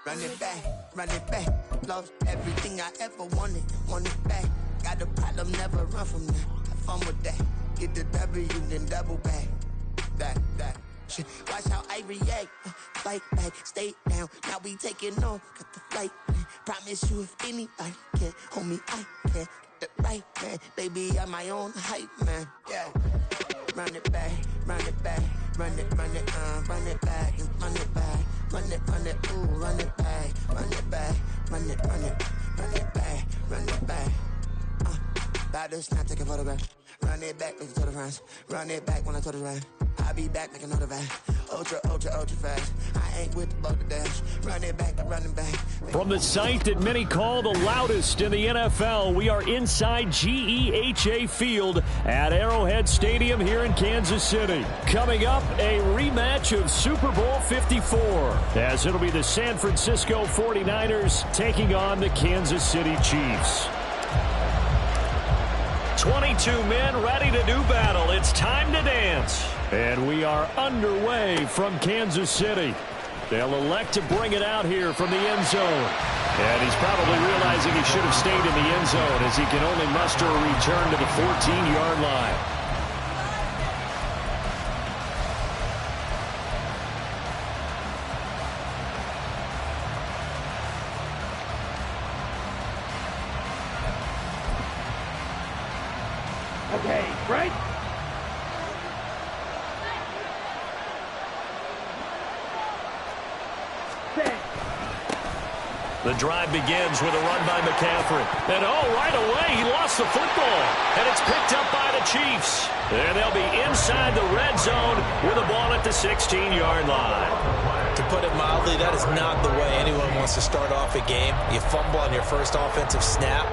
run it back. Lost everything I ever wanted it back. Got a problem, never run from that. Have fun with that. Get the W, then double back. That shit. Watch how I react. Fight back, stay down. Now we taking on. Got the flight plan. Promise you if anybody can, homie, I can. Get the right man. Baby, I'm my own hype man. Yeah. Run it back, run it back. Run it back, and run it back. Run it, ooh, run it back. Run it back, run it back, run it back. About to snap, take a photograph. Run it back, make it to the runs. Run it back when I told it right. I'll be back, make another back. Ultra fast. I ain't with the boat to dash. Run it back, running back. From the site that many call the loudest in the NFL, we are inside GEHA Field at Arrowhead Stadium here in Kansas City. Coming up, a rematch of Super Bowl 54, as it'll be the San Francisco 49ers taking on the Kansas City Chiefs. 22 men ready to do battle. It's time to dance. And we are underway from Kansas City. They'll elect to bring it out here from the end zone. And he's probably realizing he should have stayed in the end zone as he can only muster a return to the 14-yard line. Okay, right? The drive begins with a run by McCaffrey. And right away, he lost the football. And it's picked up by the Chiefs. And they'll be inside the red zone with the ball at the 16-yard line. To put it mildly, that is not the way anyone wants to start off a game. You fumble on your first offensive snap.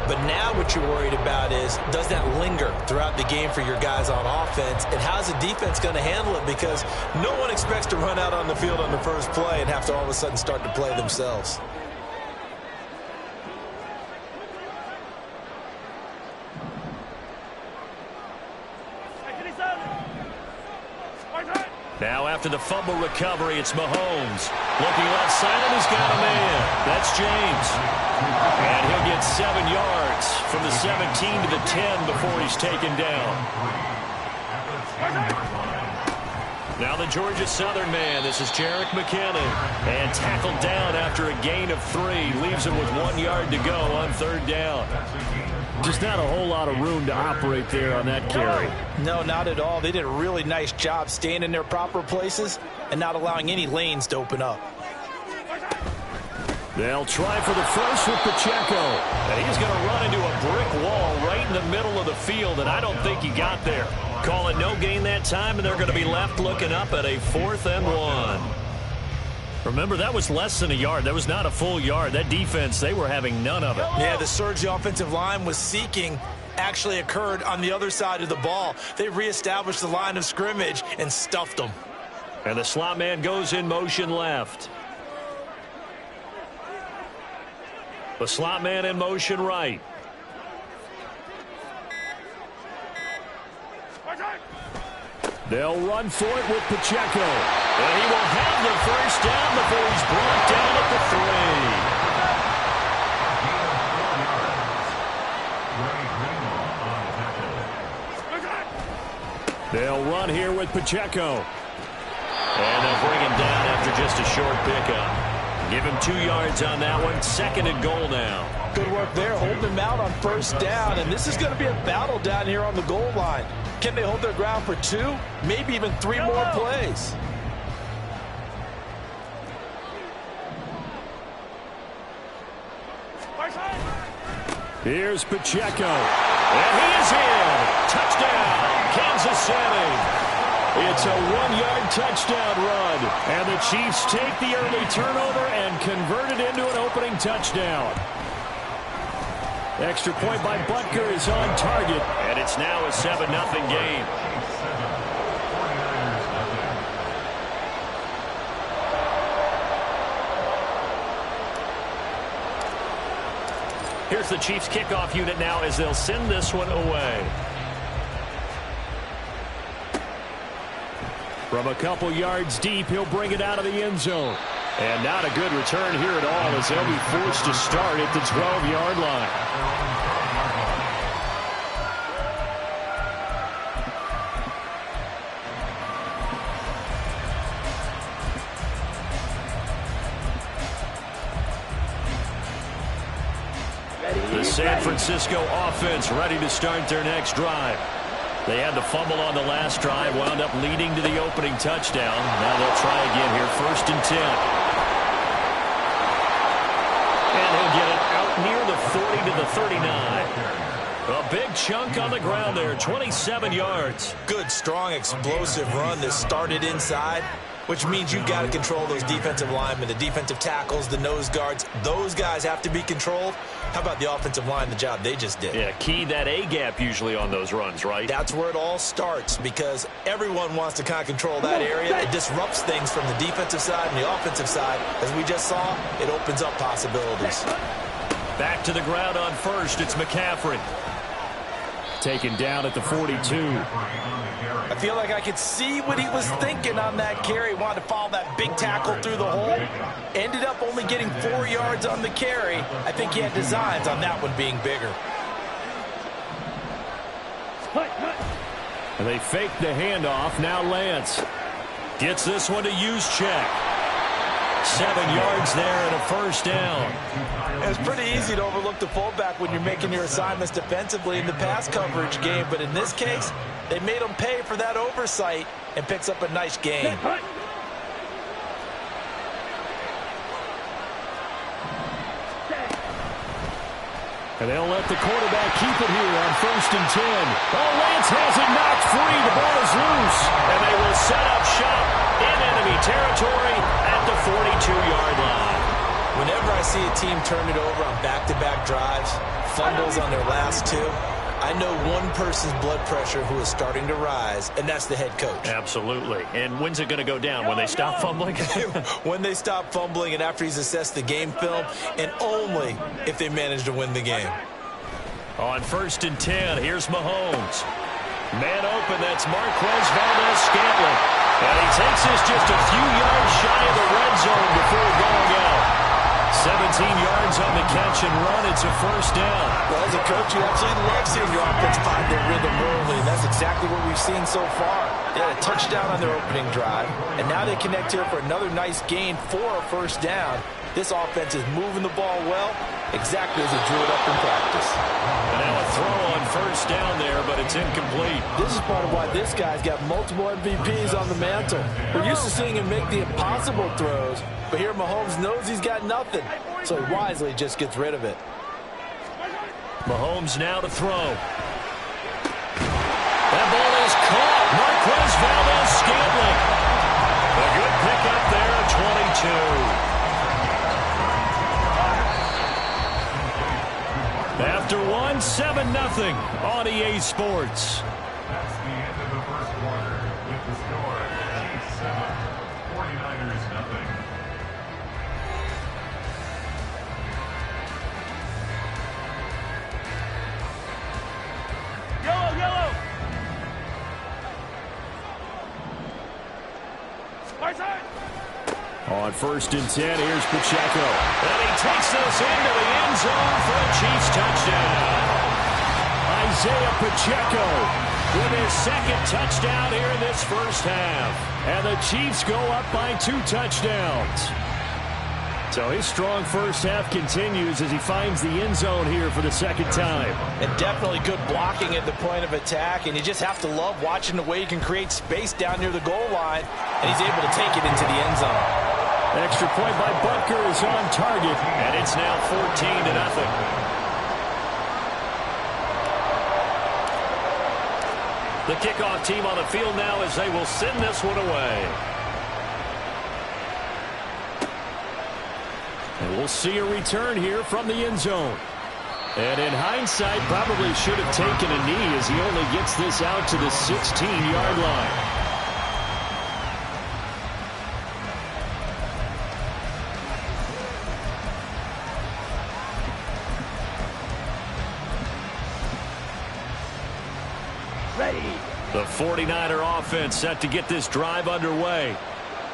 But now what you're worried about is, does that linger throughout the game for your guys on offense? And how's the defense going to handle it? Because no one expects to run out on the field on the first play and have to all of a sudden start to play themselves. Now after the fumble recovery, it's Mahomes. Looking left side, and he's got a man. That's James. And he'll get 7 yards from the 17 to the 10 before he's taken down. Now the Georgia Southern man. This is Jerick McKinnon. And tackled down after a gain of 3. Leaves him with 1 yard to go on third down. Just not a whole lot of room to operate there on that carry. No, not at all. They did a really nice job staying in their proper places and not allowing any lanes to open up. They'll try for the first with Pacheco. And he's going to run into a brick wall right in the middle of the field, and I don't think he got there. Call it no gain that time, and they're going to be left looking up at a 4th and 1. Remember, that was less than a yard. That was not a full yard. That defense, they were having none of it. Yeah, the surge the offensive line was seeking actually occurred on the other side of the ball. They reestablished the line of scrimmage and stuffed them. And the slot man goes in motion left. The slot man in motion right. They'll run for it with Pacheco. And he will have the first down before he's brought down at the 3. They'll run here with Pacheco. And they'll bring him down after just a short pickup. Give him 2 yards on that one. 2nd and goal now. Good work there, holding them out on first down. And this is going to be a battle down here on the goal line. Can they hold their ground for 2, maybe even 3 more plays? Here's Pacheco. And he is in. Touchdown, Kansas City. It's a 1-yard touchdown run. And the Chiefs take the early turnover and convert it into an opening touchdown. Extra point by Butker is on target. And it's now a 7-0 game. Here's the Chiefs kickoff unit now as they'll send this one away. From a couple yards deep, he'll bring it out of the end zone. And not a good return here at all as they'll be forced to start at the 12-yard line. The San Francisco offense ready to start their next drive. They had the fumble on the last drive, wound up leading to the opening touchdown. Now they'll try again here, 1st and 10. And he'll get it out near the 40 to the 39. A big chunk on the ground there, 27 yards. Good, strong, explosive run that started inside, which means you've got to control those defensive linemen, the defensive tackles, the nose guards. Those guys have to be controlled. How about the offensive line, the job they just did? Yeah, key that A-gap usually on those runs, right? That's where it all starts because everyone wants to kind of control that area. It disrupts things from the defensive side and the offensive side. As we just saw, it opens up possibilities. Back to the ground on 1st. It's McCaffrey. Taken down at the 42. I feel like I could see what he was thinking on that carry. Wanted to follow that big tackle through the hole. Ended up only getting 4 yards on the carry. I think he had designs on that one being bigger. They fake the handoff. Now Lance gets this one to Juszczyk. 7 yards there and a 1st down. It's pretty easy to overlook the fullback when you're making your assignments defensively in the pass coverage game, but in this case, they made him pay for that oversight and picks up a nice gain. And they'll let the quarterback keep it here on 1st and 10. Oh, Lance has it knocked free. The ball is loose. And they will set up shop in enemy territory at the 42-yard line. Whenever I see a team turn it over on back-to-back drives, fumbles on their last 2, I know one person's blood pressure who is starting to rise, and that's the head coach. Absolutely. And when's it going to go down? When they stop fumbling? When they stop fumbling and after he's assessed the game film, and only if they manage to win the game. On 1st and 10, here's Mahomes. Man open, that's Marquez Valdes-Scantling. And he takes this just a few yards shy of the red zone before going out. 17 yards on the catch and run. It's a 1st down. Well, as a coach, you absolutely love seeing your offense find their rhythm early, and that's exactly what we've seen so far. They had a touchdown on their opening drive, and now they connect here for another nice gain for a 1st down. This offense is moving the ball well, exactly as they drew it up in practice. And now a throw on 1st down there, but it's incomplete. This is part of why this guy's got multiple MVPs on the mantle. We're used to seeing him make the impossible throws, but here Mahomes knows he's got nothing, so he wisely just gets rid of it. Mahomes now to throw. That ball is caught. Marquez Valdes-Scantling. A good pickup there at 22. After 1, 7-0 on EA Sports. That's the end of the 1st quarter with the score Chiefs 7, 49ers 0. Yellow! On 1st and 10, here's Pacheco. And he takes this into the end zone for a Chiefs touchdown. Isaiah Pacheco with his 2nd touchdown here in this 1st half. And the Chiefs go up by 2 touchdowns. So his strong 1st half continues as he finds the end zone here for the 2nd time. And definitely good blocking at the point of attack, and you just have to love watching the way he can create space down near the goal line, and he's able to take it into the end zone. Extra point by Butker is on target, and it's now 14-0. The kickoff team on the field now as they will send this one away. And we'll see a return here from the end zone. And in hindsight, probably should have taken a knee as he only gets this out to the 16-yard line. The 49er offense set to get this drive underway.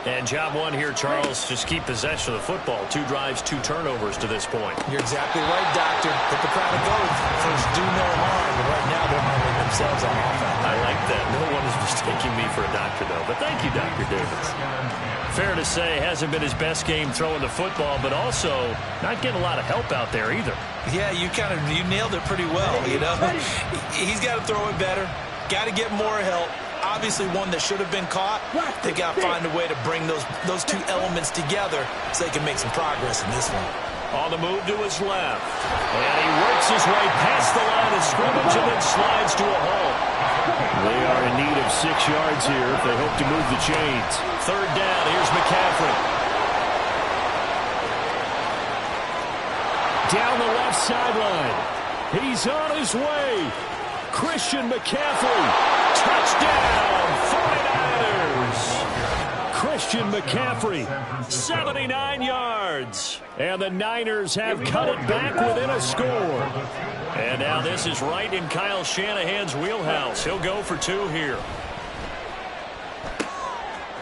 And job one here, Charles, just keep possession of the football. 2 drives, 2 turnovers to this point. You're exactly right, Doctor. Hit the crowd of gold. First, do no harm. But right now, they're harming themselves on offense. I like that. No one is mistaking me for a doctor, though. But thank you, Dr. Davis. Fair to say, hasn't been his best game throwing the football, but also not getting a lot of help out there either. Yeah, you nailed it pretty well, you know. He's got to throw it better. Got to get more help. Obviously one that should have been caught. They got to find a way to bring those 2 elements together so they can make some progress in this one. On the move to his left. And he works his way past the line of scrimmage and then slides to a hole. They are in need of 6 yards here if they hope to move the chains. 3rd down, here's McCaffrey. Down the left sideline. He's on his way. Christian McCaffrey. Touchdown, 49ers. Christian McCaffrey, 79 yards. And the Niners have cut it back within a score. And now this is right in Kyle Shanahan's wheelhouse. He'll go for 2 here.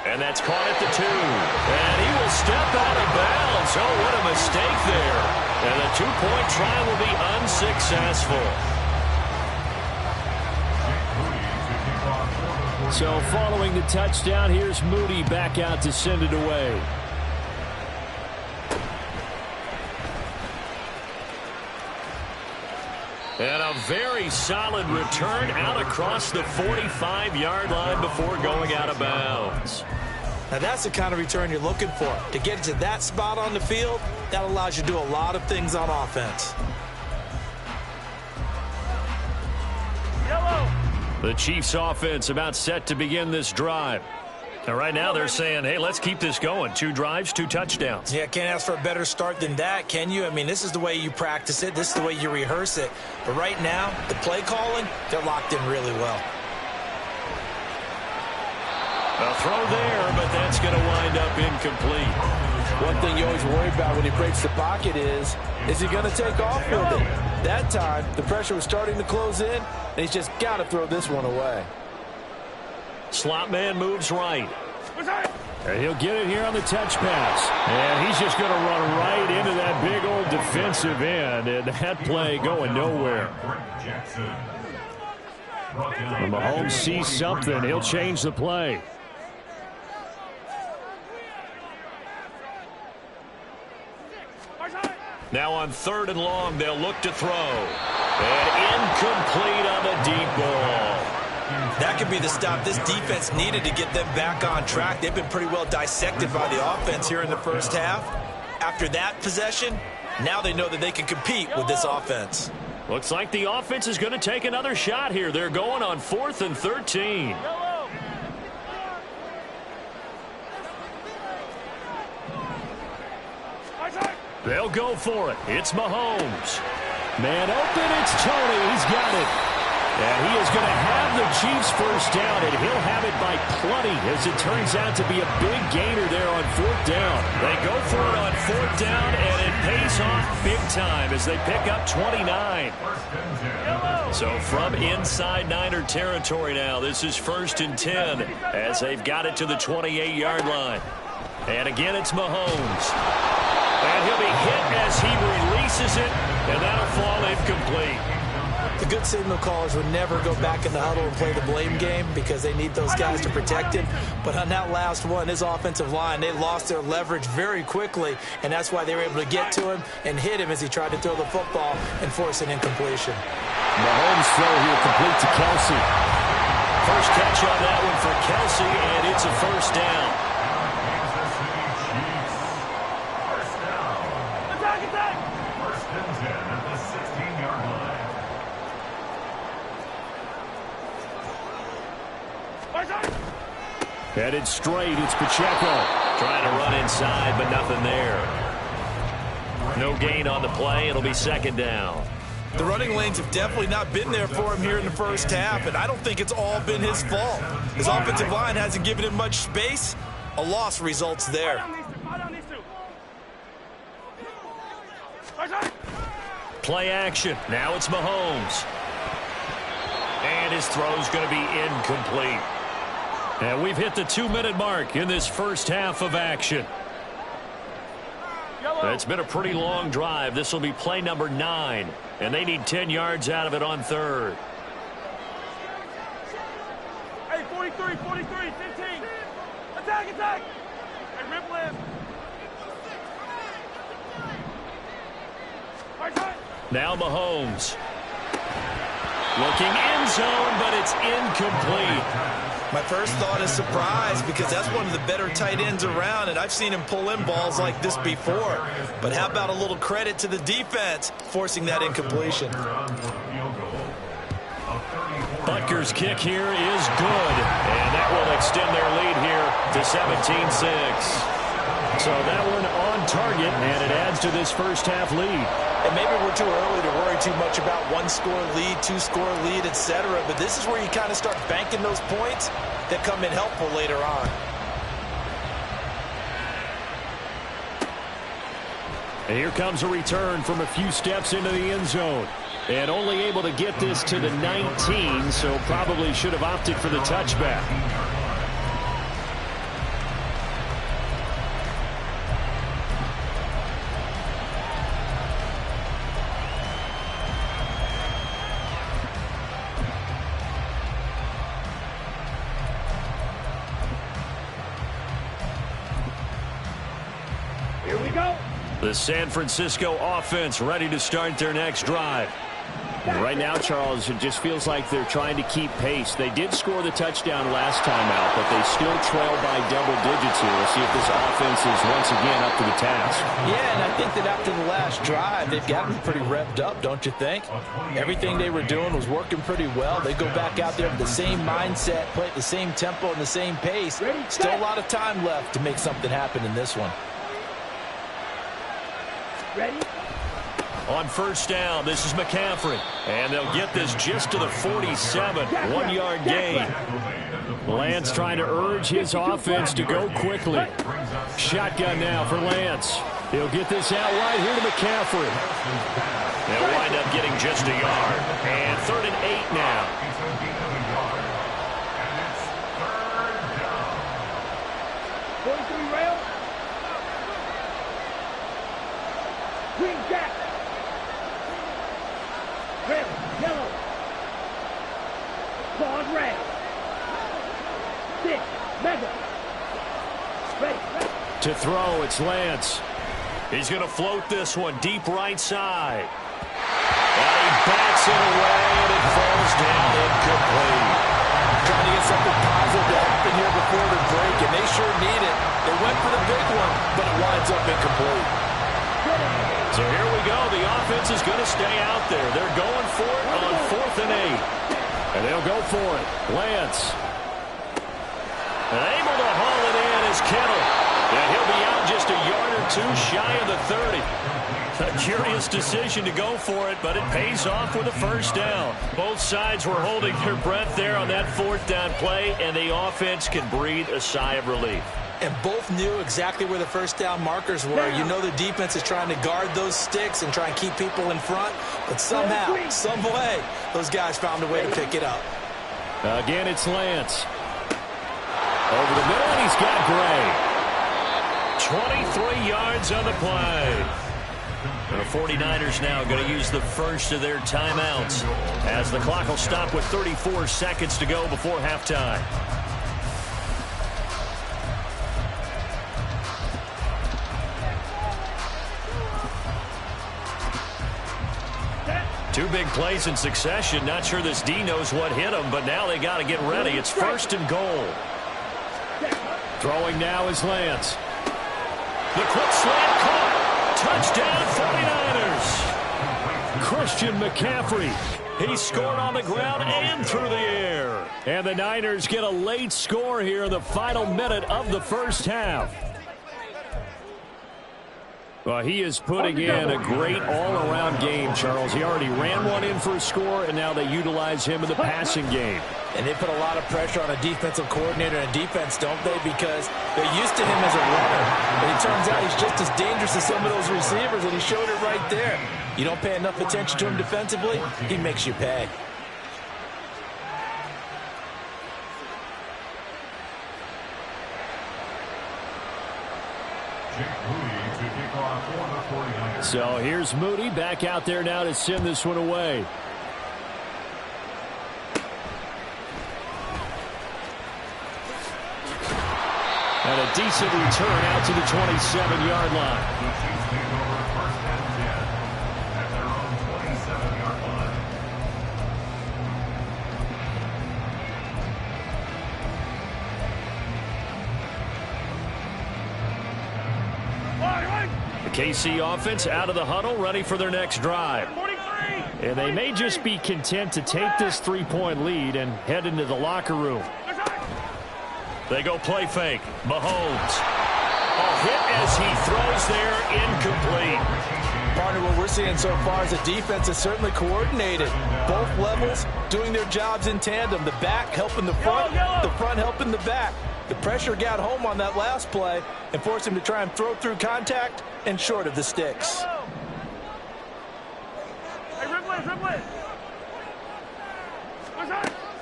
And that's caught at the 2. And he will step out of bounds. Oh, what a mistake there. And the 2-point try will be unsuccessful. So following the touchdown, here's Moody back out to send it away. And a very solid return out across the 45-yard line before going out of bounds. Now that's the kind of return you're looking for. To get to that spot on the field, that allows you to do a lot of things on offense. The Chiefs offense about set to begin this drive. And right now they're saying, hey, let's keep this going. 2 drives, 2 touchdowns. Yeah, can't ask for a better start than that, can you? I mean, this is the way you practice it. This is the way you rehearse it. But right now, the play calling, they're locked in really well. A throw there, but that's going to wind up incomplete. One thing you always worry about when he breaks the pocket is he going to take off with it? That time, the pressure was starting to close in, and he's just got to throw this one away. Slot man moves right. And he'll get it here on the touch pass. And he's just going to run right into that big old defensive end. And that play going nowhere. When Mahomes sees something, he'll change the play. Now on 3rd and long, they'll look to throw. And incomplete on the deep ball. That could be the stop this defense needed to get them back on track. They've been pretty well dissected by the offense here in the first half. After that possession, now they know that they can compete with this offense. Looks like the offense is going to take another shot here. They're going on 4th and 13. They'll go for it. It's Mahomes. Man open, it's Tony. He's got it. And he is going to have the Chiefs first down, and he'll have it by plenty, as it turns out to be a big gainer there on 4th down. They go for it on 4th down, and it pays off big time as they pick up 29. So from inside Niner territory now, this is 1st and 10 as they've got it to the 28-yard line. And again, it's Mahomes. And he'll be hit as he releases it, and that'll fall incomplete. The good signal callers would never go back in the huddle and play the blame game because they need those guys to protect him. But on that last one, his offensive line, they lost their leverage very quickly, and that's why they were able to get to him and hit him as he tried to throw the football and force an incompletion. Mahomes throw here complete to Kelsey. First catch on that one for Kelsey, and it's a first down. Headed straight, it's Pacheco. Trying to run inside, but nothing there. No gain on the play. It'll be 2nd down. The running lanes have definitely not been there for him here in the first half, and I don't think it's all been his fault. His offensive line hasn't given him much space. A loss results there. Play action. Now it's Mahomes. And his throw's going to be incomplete. And we've hit the 2-minute mark in this first half of action. It's been a pretty long drive. This will be play number 9, and they need 10 yards out of it on third. Hey, 43, 15. Attack. Hey, rip left. Now Mahomes. Looking end zone, but it's incomplete. My first thought is surprise because that's one of the better tight ends around, and I've seen him pull in balls like this before. But how about a little credit to the defense forcing that incompletion? Butker's kick here is good, and that will extend their lead here to 17-6. So that one on target, and it adds to this first half lead. And maybe we're too early to worry too much about one-score lead, two-score lead, etc. But this is where you kind of start banking those points that come in helpful later on. And here comes a return from a few steps into the end zone. And only able to get this to the 19, so probably should have opted for the touchback. The San Francisco offense ready to start their next drive. Right now, Charles, it just feels like they're trying to keep pace. They did score the touchdown last time out, but they still trail by double digits here. We'll see if this offense is once again up to the task. Yeah, and I think that after the last drive, they've gotten pretty revved up, don't you think? Everything they were doing was working pretty well. They go back out there with the same mindset, play at the same tempo and the same pace. Still a lot of time left to make something happen in this one. Ready? On first down, this is McCaffrey. And they'll get this just to the 47. 1-yard gain. Lance trying to urge his offense to go quickly. Shotgun now for Lance. He'll get this out right here to McCaffrey. They'll wind up getting just a yard. And 3rd and 8 now. 43 rail. Green jack. Red, yellow. Claws red. 6, mega. Ready. To throw, it's Lance. He's going to float this one deep right side. And he bats it away, and it falls down incomplete. Trying to get something positive to happen here before the break, and they sure need it. They went for the big one, but it winds up incomplete. So here we go. The offense is going to stay out there. They're going for it on 4th and 8. And they'll go for it. Lance. And able to haul it in is Kittle. And he'll be out just a yard or two shy of the 30. A curious decision to go for it, but it pays off with a first down. Both sides were holding their breath there on that 4th down play, and the offense can breathe a sigh of relief. And both knew exactly where the first down markers were. You know the defense is trying to guard those sticks and try and keep people in front. But somehow, some way, those guys found a way to pick it up. Again, it's Lance. Over the middle, and he's got Gray. 23 yards on the play. The 49ers now going to use the first of their timeouts as the clock will stop with 34 seconds to go before halftime. Two big plays in succession. Not sure this D knows what hit him, but now they got to get ready. It's 1st and goal. Throwing now is Lance. The quick slant caught. Touchdown 49ers. Christian McCaffrey. He scored on the ground and through the air. And the Niners get a late score here in the final minute of the first half. Well, he is putting in a great all-around game, Charles. He already ran one in for a score, and now they utilize him in the passing game. And they put a lot of pressure on a defensive coordinator and defense, don't they? Because they're used to him as a runner. And it turns out he's just as dangerous as some of those receivers, and he showed it right there. You don't pay enough attention to him defensively, he makes you pay. So here's Moody back out there now to send this one away. And a decent return out to the 27-yard line. The KC offense out of the huddle, ready for their next drive. And they may just be content to take this 3-point lead and head into the locker room. They go play fake. Mahomes. A hit as he throws there, incomplete. Partner, what we're seeing so far is the defense is certainly coordinated. Both levels doing their jobs in tandem. The back helping the front helping the back. The pressure got home on that last play and forced him to try and throw through contact and short of the sticks.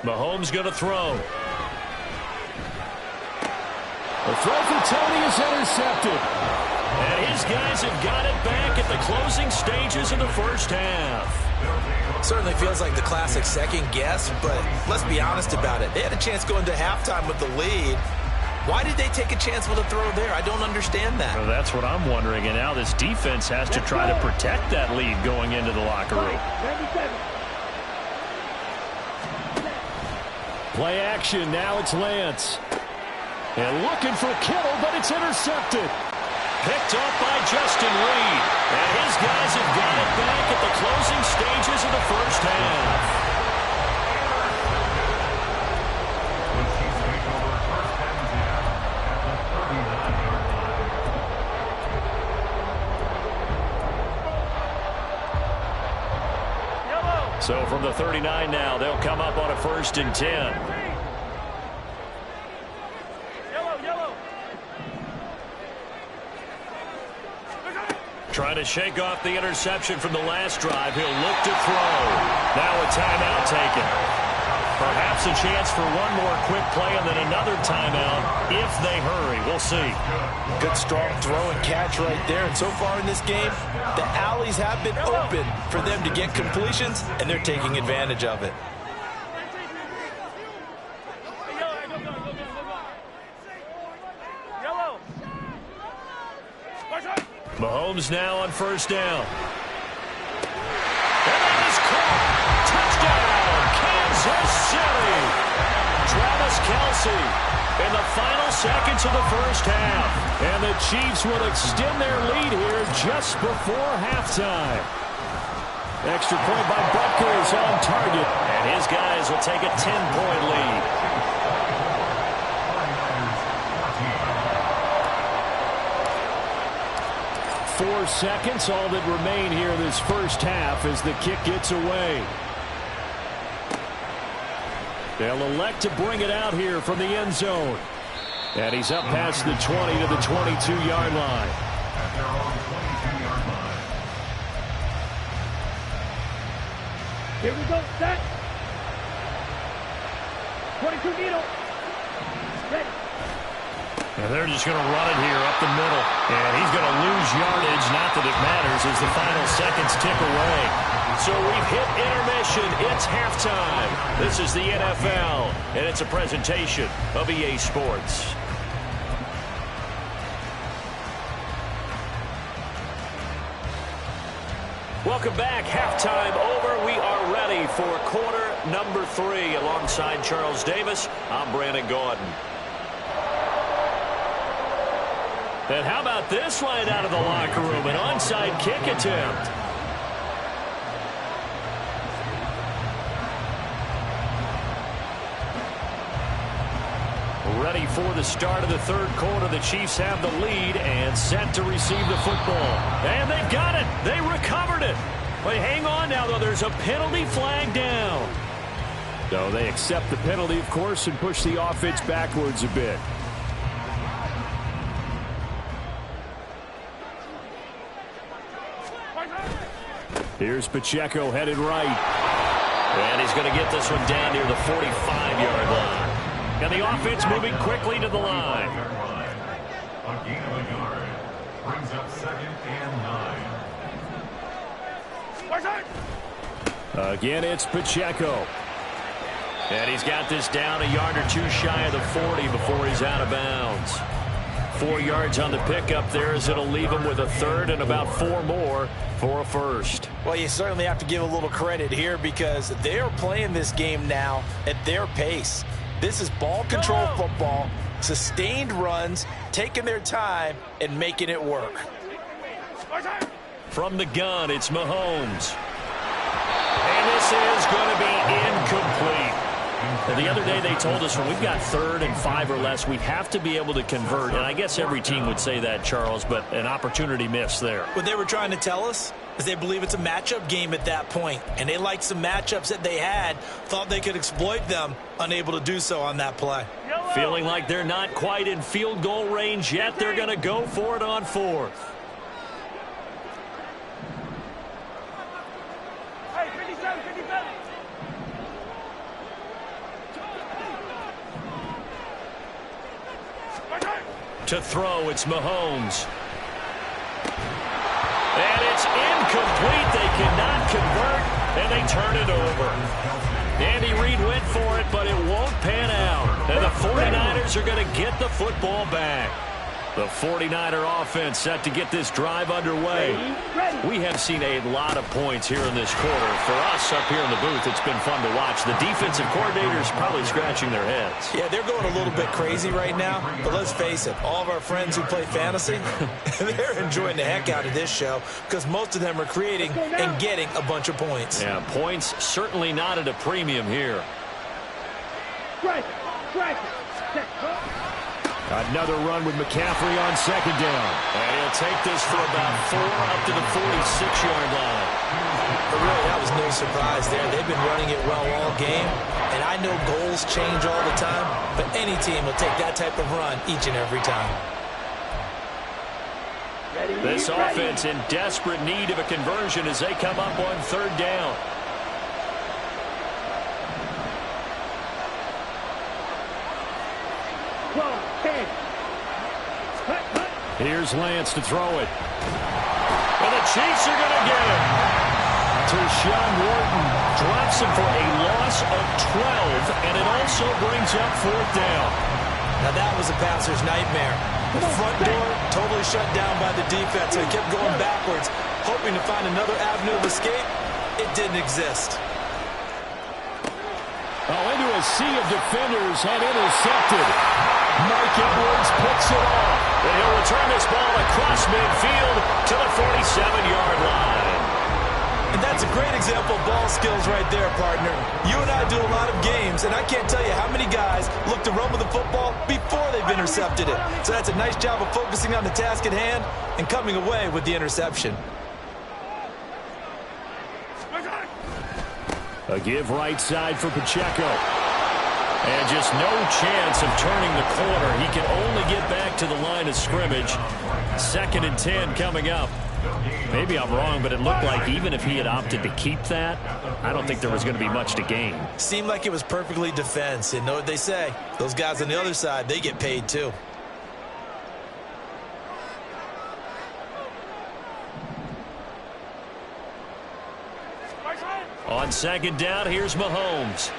Mahomes going to throw. The throw from Tony is intercepted. And his guys have got it back at the closing stages of the first half. Certainly feels like the classic second guess, but let's be honest about it. They had a chance going to halftime with the lead. Why did they take a chance with a throw there? I don't understand that. Well, that's what I'm wondering. And now this defense has to try to protect that lead going into the locker room. Play action. Now it's Lance. And looking for Kittle, but it's intercepted. Picked up by Justin Reed. And his guys have got it back at the closing stages of the first half. So from the 39 now, they'll come up on a 1st and 10. Trying to shake off the interception from the last drive. He'll look to throw. Now a timeout taken. Perhaps a chance for one more quick play and then another timeout if they hurry. We'll see. Good strong throw and catch right there. And so far in this game, the alleys have been open for them to get completions, and they're taking advantage of it. Mahomes now on 1st down. And that is caught. Touchdown, Kansas City. Travis Kelce in the final seconds of the first half. And the Chiefs will extend their lead here just before halftime. Extra point by Butker is on target. And his guys will take a 10-point lead. 4 seconds, all that remain here in this first half as the kick gets away. They'll elect to bring it out here from the end zone. And he's up past the 20 to the 22-yard line. Here we go, set. 22 needle. Ready. And they're just going to run it here up the middle. And he's going to lose yardage. Not that it matters as the final seconds tick away. So we've hit intermission. It's halftime. This is the NFL, and it's a presentation of EA Sports. Welcome back. Halftime over. We are ready for quarter number 3. Alongside Charles Davis, I'm Brandon Gaudin. And how about this line out of the locker room? An onside kick attempt. Ready for the start of the third quarter. The Chiefs have the lead and set to receive the football. And they've got it. They recovered it. But hang on now, though. There's a penalty flag down. So they accept the penalty, of course, and push the offense backwards a bit. Here's Pacheco headed right. And he's going to get this one down near the 45-yard line. And the offense moving quickly to the line. A gain of a yard brings up 2nd and 9. Again, it's Pacheco. And he's got this down a yard or two shy of the 40 before he's out of bounds. 4 yards on the pickup there as it'll leave him with a third and about 4 more for a first. Well, you certainly have to give a little credit here because they are playing this game now at their pace. This is ball control football, sustained runs, taking their time and making it work. From the gun, it's Mahomes. And this is going to be incomplete. Well, the other day they told us when we've got 3rd and 5 or less, we have to be able to convert. And I guess every team would say that, Charles, but an opportunity missed there. What they were trying to tell us is they believe it's a matchup game at that point. And they liked some matchups that they had, thought they could exploit them, unable to do so on that play. Feeling like they're not quite in field goal range yet. They're going to go for it on 4th. To throw, it's Mahomes. And it's incomplete. They cannot convert, and they turn it over. Andy Reid went for it, but it won't pan out. And the 49ers are going to get the football back. The 49er offense set to get this drive underway. We have seen a lot of points here in this quarter. For us up here in the booth, it's been fun to watch. The defensive coordinators probably scratching their heads. Yeah, they're going a little bit crazy right now. But let's face it, all of our friends who play fantasy, they're enjoying the heck out of this show because most of them are creating and getting a bunch of points. Yeah, points certainly not at a premium here. Another run with McCaffrey on 2nd down. And he'll take this for about 4 up to the 46-yard line. But really, that was no surprise there. They've been running it well all game. And I know goals change all the time, but any team will take that type of run each and every time. This offense in desperate need of a conversion as they come up on 3rd down. Here's Lance to throw it. And the Chiefs are going to get him. Tershawn Wharton drops him for a loss of 12, and it also brings up 4th down. Now that was a passer's nightmare. The front door totally shut down by the defense, so he kept going backwards, hoping to find another avenue of escape. It didn't exist. Into a sea of defenders and intercepted. Mike Edwards picks it off. And he'll return this ball across midfield to the 47-yard line. And that's a great example of ball skills right there, partner. You and I do a lot of games, and I can't tell you how many guys look to run with the football before they've intercepted it. So that's a nice job of focusing on the task at hand and coming away with the interception. A give right side for Pacheco. And just no chance of turning the corner. He can only get back to the line of scrimmage. 2nd and 10 coming up. Maybe I'm wrong, but it looked like even if he had opted to keep that, I don't think there was going to be much to gain. Seemed like it was perfectly defense. And know what they say? Those guys on the other side, they get paid too. On 2nd down, here's Mahomes.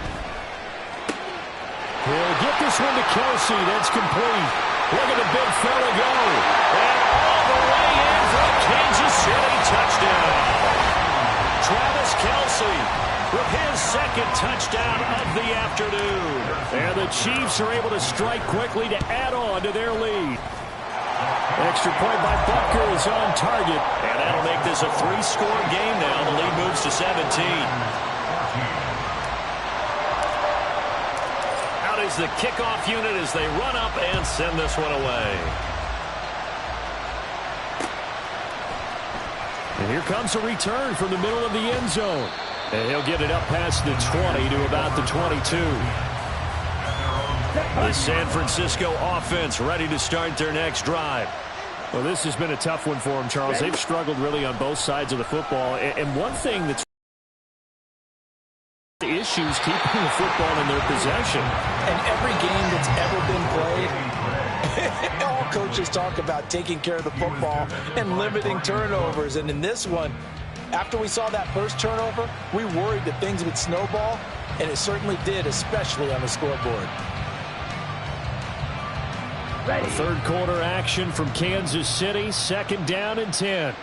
He'll get this one to Kelsey. That's complete. Look at the big fella go. And all the way in for a Kansas City touchdown. Travis Kelsey with his 2nd touchdown of the afternoon. And the Chiefs are able to strike quickly to add on to their lead. Extra point by Butker is on target. And that'll make this a 3-score game now. The lead moves to 17. Out is the kickoff unit as they run up and send this one away. And here comes a return from the middle of the end zone. And he'll get it up past the 20 to about the 22. The San Francisco offense ready to start their next drive. Well, this has been a tough one for them, Charles. They've struggled really on both sides of the football. And one thing that's issues keeping the football in their possession. And every game that's ever been played, all coaches talk about taking care of the football and limiting turnovers. And in this one, After we saw that first turnover, we worried that things would snowball, and it certainly did, especially on the scoreboard. The third quarter action from Kansas City, 2nd down and 10.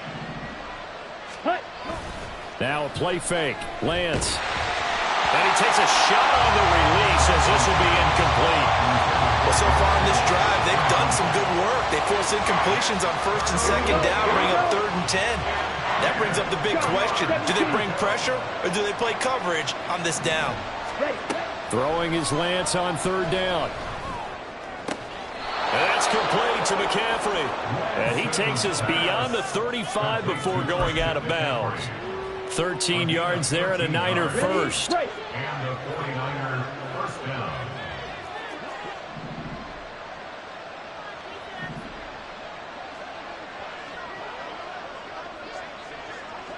Now a play fake. Lance. And he takes a shot on the release as this will be incomplete. Well, so far in this drive, they've done some good work. They force incompletions on 1st and 2nd down, bring up 3rd and 10. That brings up the big question. Do they bring pressure or do they play coverage on this down? Throwing his Lance on 3rd down. And that's complete to McCaffrey. And he takes us beyond the 35 before going out of bounds. 13 yards there and a Niner first. And the 49er first down.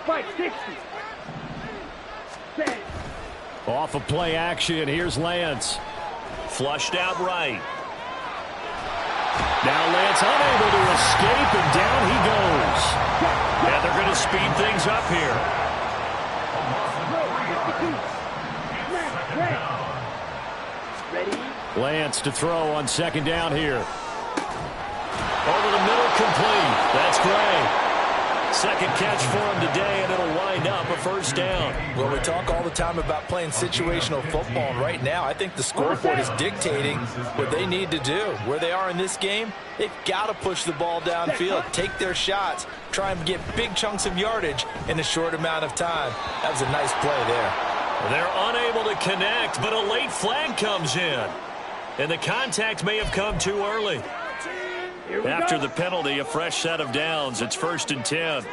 Fight 60. Set. Off of play action, here's Lance. Flushed out right. Now Lance unable to escape, and down he goes. And they're going to speed things up here. Lance to throw on 2nd down here. Over the middle, complete. That's Gray. 2nd catch for him today, and it'll wind up a 1st down. Well, we talk all the time about playing situational football, and right now I think the scoreboard is dictating what they need to do. Where they are in this game, they've got to push the ball downfield, take their shots, try and get big chunks of yardage in a short amount of time. That was a nice play there. They're unable to connect, but a late flag comes in. And the contact may have come too early. After the penalty, a fresh set of downs. It's 1st and 10.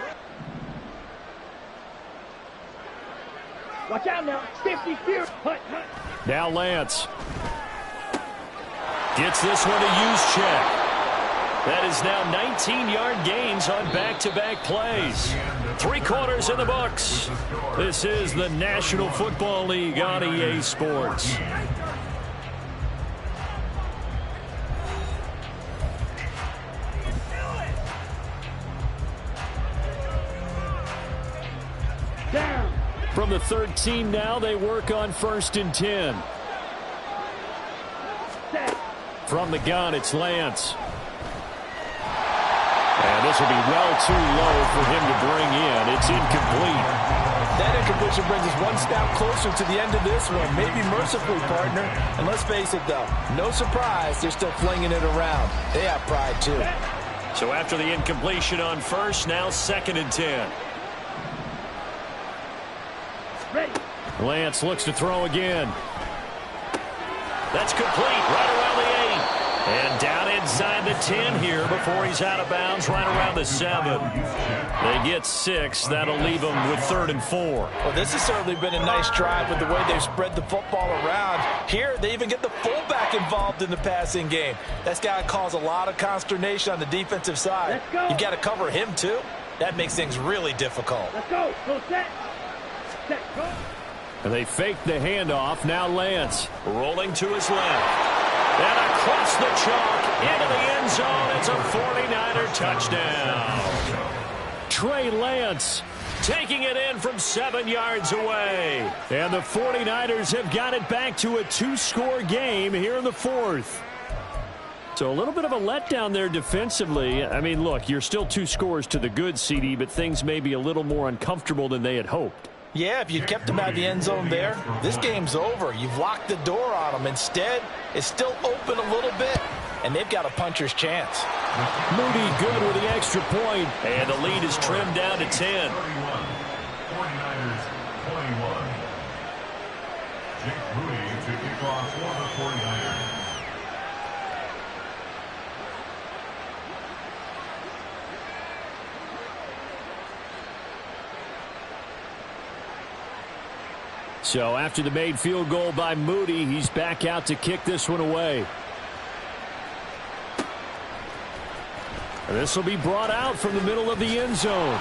Watch out now. 50 feet. Now Lance. Gets this one to use check. That is now 19-yard gains on back-to-back plays. 3 quarters in the books. This is the National Football League on EA Sports. Down. From the 13 now, they work on 1st and 10. Set. From the gun, it's Lance. And this will be well too low for him to bring in. It's incomplete. That incompletion brings us one step closer to the end of this one. Maybe mercifully, partner. And let's face it, though, no surprise, they're still flinging it around. They have pride, too. So after the incompletion on 1st, now 2nd and 10. Ready. Lance looks to throw again. That's complete right around the 8. And down inside the 10 here before he's out of bounds right around the 7. They get 6. That'll leave them with 3rd and 4. Well, this has certainly been a nice drive with the way they've spread the football around. Here, they even get the fullback involved in the passing game. That's got to cause a lot of consternation on the defensive side. Let's go. You've got to cover him, too. That makes things really difficult. Let's go. Go set. Set. Go. And they fake the handoff. Now Lance. Rolling to his left. And across the chalk into the end zone. It's a 49er touchdown. Trey Lance taking it in from 7 yards away. And the 49ers have got it back to a 2-score game here in the 4th. So a little bit of a letdown there defensively. I mean, look, you're still 2 scores to the good, CD, but things may be a little more uncomfortable than they had hoped. Yeah, if you'd kept them out of the end zone there, this game's over. You've locked the door on them. Instead, it's still open a little bit, and they've got a puncher's chance. Moody good with the extra point. And the lead is trimmed down to 10. 49ers 21. Jake Moody to kick off for the 49ers. So after the made field goal by Moody, he's back out to kick this one away. This will be brought out from the middle of the end zone.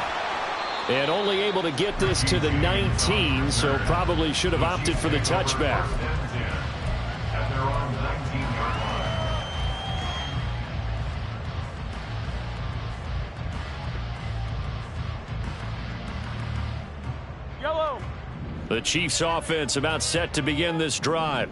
And only able to get this to the 19, so probably should have opted for the touchback. At their own 19-yard line. The Chiefs offense about set to begin this drive.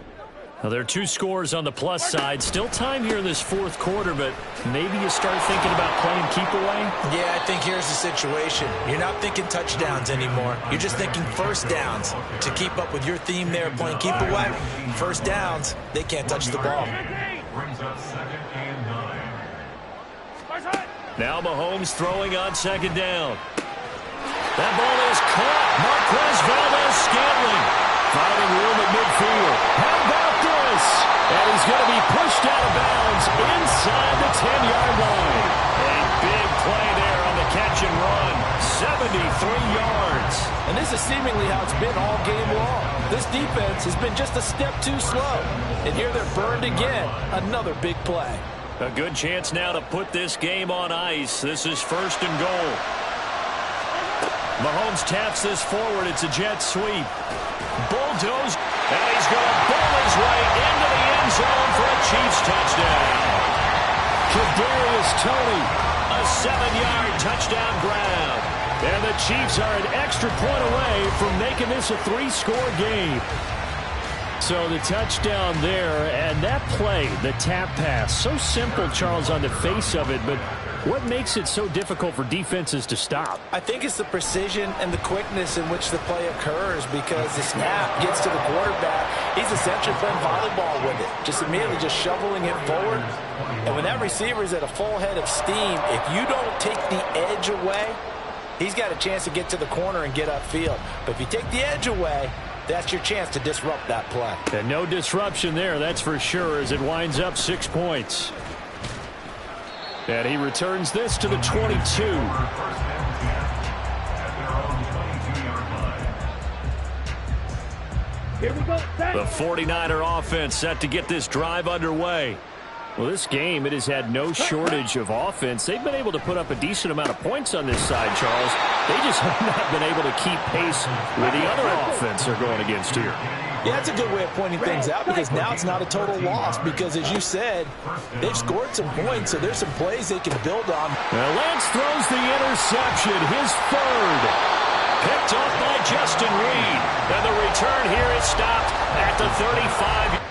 Now, there are two scores on the plus side. Still time here in this fourth quarter, but maybe you start thinking about playing keep away? Yeah, I think here's the situation. You're not thinking touchdowns anymore. You're just thinking first downs. To keep up with your theme there, playing keep away, first downs, they can't touch the ball. Brings up 2nd and 9. Now Mahomes throwing on second down. That ball is caught. Marquez Valdes-Scantling finding room at midfield. How about this? And he's going to be pushed out of bounds inside the 10-yard line. A big play there on the catch and run. 73 yards. And this is seemingly how it's been all game long. This defense has been just a step too slow. And here they're burned again. Another big play. A good chance now to put this game on ice. This is 1st and goal. Mahomes taps this forward. It's a jet sweep. Bulldoze. And he's going to bowl his way into the end zone for a Chiefs touchdown. Kadarius Toney, a 7-yard touchdown grab. And the Chiefs are an extra point away from making this a 3-score game. So the touchdown there, and that play, the tap pass, so simple, Charles, on the face of it, but what makes it so difficult for defenses to stop? I think it's the precision and the quickness in which the play occurs, because the snap gets to the quarterback. He's essentially playing volleyball with it, just immediately just shoveling it forward. And when that receiver is at a full head of steam, if you don't take the edge away, he's got a chance to get to the corner and get upfield. But if you take the edge away, that's your chance to disrupt that play. And no disruption there, that's for sure, as it winds up 6 points. And he returns this to the 22. Here we go. The 49er offense set to get this drive underway. Well, this game, it has had no shortage of offense. They've been able to put up a decent amount of points on this side, Charles. They just have not been able to keep pace with the other offense they're going against here. Yeah, that's a good way of pointing things out, because now it's not a total loss, because as you said, they've scored some points, so there's some plays they can build on. Now Lance throws the interception, his third. Picked off by Justin Reed. And the return here is stopped at the 35.